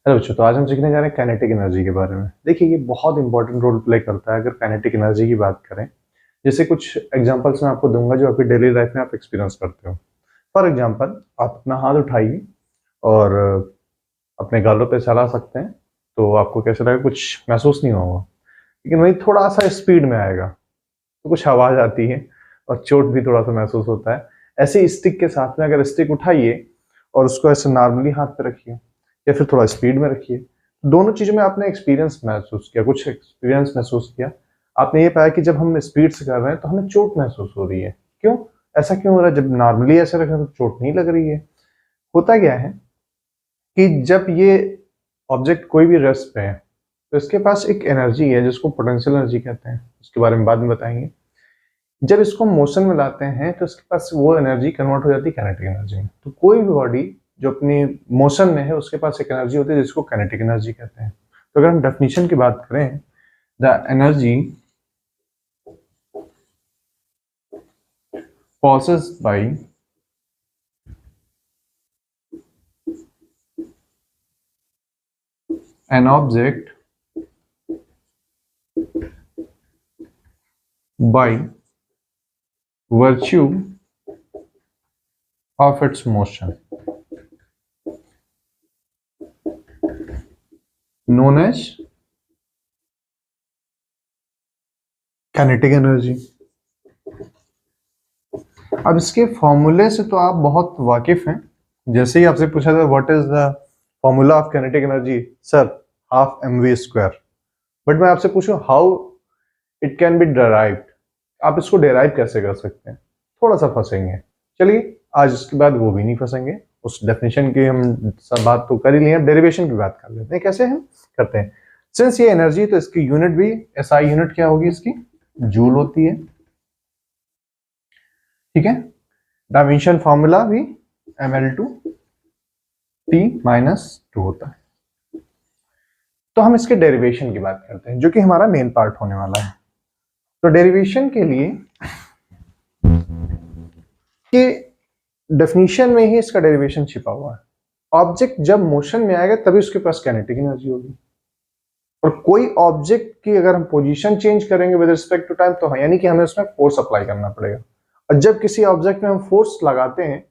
Hello बच्चों, तो आज हम सीखने जा रहे हैं काइनेटिक एनर्जी के बारे में। देखिए, ये बहुत इंपॉर्टेंट रोल प्ले करता है अगर काइनेटिक एनर्जी की बात करें। जैसे कुछ एग्जांपल्स मैं आपको दूंगा जो आपकी डेली लाइफ में आप एक्सपीरियंस करते हो। फॉर एग्जांपल, आप अपना हाथ उठाइए और अपने गालों पे चला सकते हैं, तो आपको कैसा लगेगा? कुछ महसूस नहीं होगा, लेकिन वही थोड़ा सा स्पीड में आएगा तो कुछ आवाज आती है और चोट भी थोड़ा सा महसूस होता है। ऐसे ही स्टिक के साथ में अगर स्टिक उठाइए और उसको ऐसे नॉर्मली हाथ पे रखिए या फिर थोड़ा स्पीड में रखिए, दोनों चीजों में आपने एक्सपीरियंस महसूस किया, कुछ एक्सपीरियंस महसूस किया। आपने ये पाया कि जब हम स्पीड से कर रहे हैं तो हमें चोट महसूस हो रही है। क्यों? ऐसा क्यों हो रहा है? जब नॉर्मली ऐसे रखें तो चोट नहीं लग रही है। होता क्या है कि जब ये ऑब्जेक्ट कोई भी रेस्ट पे है तो इसके पास एक एनर्जी है जिसको पोटेंशियल एनर्जी कहते हैं, उसके बारे में बाद में बताएंगे। जब इसको मोशन में लाते हैं तो इसके पास वो एनर्जी कन्वर्ट हो जाती है काइनेटिक एनर्जी में। तो कोई भी बॉडी जो अपनी मोशन में है उसके पास एक एनर्जी होती है जिसको काइनेटिक एनर्जी कहते हैं। तो अगर हम डेफिनेशन की बात करें, the energy possessed by an object by virtue of its motion known as kinetic energy. अब इसके फॉर्मूले से तो आप बहुत वाकिफ हैं। जैसे ही आपसे पूछा था what is the formula of kinetic energy, sir half mv²। But मैं आपसे पूछूं how it can be derived, आप इसको डिराइव कैसे कर सकते हैं? थोड़ा सा फंसेंगे। चलिए, आज इसके बाद वो भी नहीं फंसेंगे। उस डेफिनेशन की हम सब बात तो कर ही लिए, डेरिवेशन की बात कर लेते हैं। कैसे हम करते हैं? सिंस ये एनर्जी, तो इसकी यूनिट भी एसआई यूनिट क्या होगी? इसकी जूल होती है। ठीक है, डायमेंशन फॉर्मूला भी ml/T-2 होता है। तो हम इसके डेरिवेशन की बात करते हैं जो कि हमारा मेन पार्ट होने वाला है। तो डेरिवेशन के लिए कि डेफिनेशन में ही इसका डेरिवेशन छिपा हुआ है। ऑब्जेक्ट जब मोशन में आएगा तभी उसके पास काइनेटिक एनर्जी होगी। और कोई ऑब्जेक्ट की अगर हम पोजीशन चेंज करेंगे विद रिस्पेक्ट टू टाइम, तो यानी कि हमें उसमें फोर्स अप्लाई करना पड़ेगा। और जब किसी ऑब्जेक्ट में हम फोर्स लगाते हैं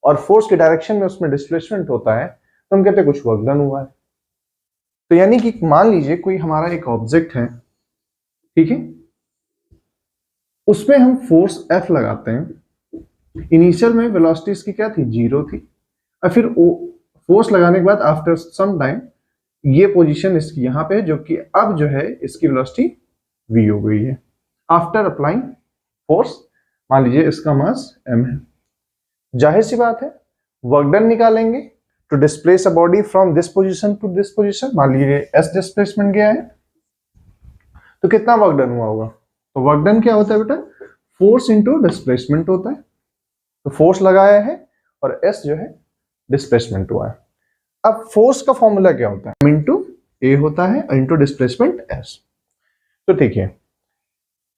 और फोर्स के डायरेक्शन में उसमें डिस्प्लेसमेंट होता है तो हम कहते हैं कुछ वर्क डन हुआ है। तो यानी कि मान लीजिए कोई हमारा एक ऑब्जेक्ट है, ठीक है, उसमें हम फोर्स F लगाते हैं। इनिशियल में वेलोसिटी इसकी क्या थी? 0 थी। और फिर फोर्स लगाने के बाद आफ्टर सम टाइम ये पोजीशन इसकी यहां पे है, जो कि अब जो है इसकी वेलोसिटी v हो गई है आफ्टर अप्लाइंग फोर्स। मान लीजिए इसका मास m है। जाहिर सी बात है, वर्क डन निकालेंगे to displace a body from this position to this position. मान लीजिए s डिस्प्लेसमेंट गया है, तो कितना वर्क डन हुआ होगा? तो वर्क डन क्या होता है बेटा? फोर्स इंटू डिस्प्लेसमेंट होता है। तो फोर्स लगाया है और s जो है डिस्प्लेसमेंट हुआ है। अब फोर्स का फॉर्मूला क्या होता है? इंटू ए होता है और इंटू डिस्प्लेसमेंट s। तो ठीक है,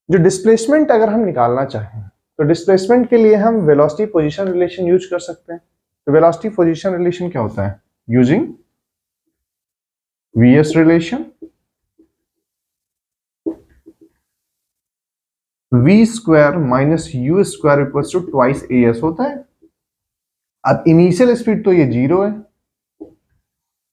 जो डिस्प्लेसमेंट अगर हम निकालना चाहें तो डिस्प्लेसमेंट के लिए हम वेलोसिटी पोजीशन रिलेशन यूज कर सकते हैं। तो वेलोसिटी पोजीशन रिलेशन क्या होता है? Using vs relation, v² minus u² equals to twice as होता है। अब इनिशियल स्पीड तो ये 0 है,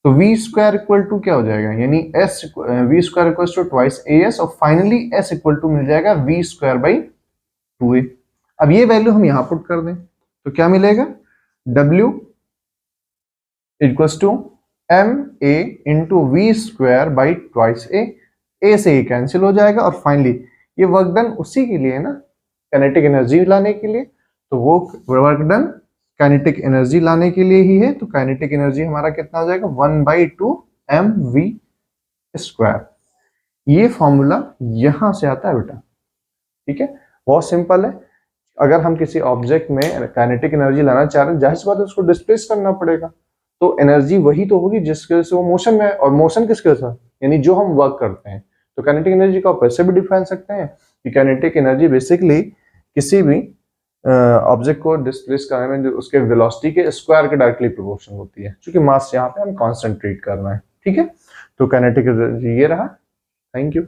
तो v² इक्वल टू क्या हो जाएगा? यानी s v² equals to twice as, और फाइनली s इक्वल टू मिल जाएगा v²/2a। अब ये वैल्यू हम यहां पुट कर दें तो क्या मिलेगा? w equals to ma into v²/2a। a से a कैंसिल हो जाएगा और फाइनली ये वर्क डन उसी के लिए ना, काइनेटिक एनर्जी लाने के लिए। तो वो वर्क डन काइनेटिक एनर्जी लाने के लिए ही है। तो काइनेटिक एनर्जी हमारा कितना हो जाएगा? 1/2 mv²। ये फॉर्मूला यहां से आता है बेटा। ठीक है, बहुत सिंपल है। अगर हम किसी ऑब्जेक्ट में काइनेटिक एनर्जी लाना चाह रहे हैं, जाहिर सी बात है उसको डिस्प्लेस करना पड़ेगा। तो एनर्जी वही तो होगी जिसके वजह से वो मोशन में है, और मोशन किसके वजह से? यानी जो हम वर्क करते हैं। तो काइनेटिक एनर्जी को आप ऐसे भी डिफाइन सकते हैं कि काइनेटिक एनर्जी बेसिकली किसी भी ऑब्जेक्ट को डिस्प्लेस करने में जो उसके वेलोसिटी के स्क्वायर के डायरेक्टली प्रोपोर्शनल होती है, क्योंकि मास यहाँ पे हम कांस्टेंट ट्रीट कर रहे हैं। ठीक है, तो काइनेटिक एनर्जी ये रहा। Thank you.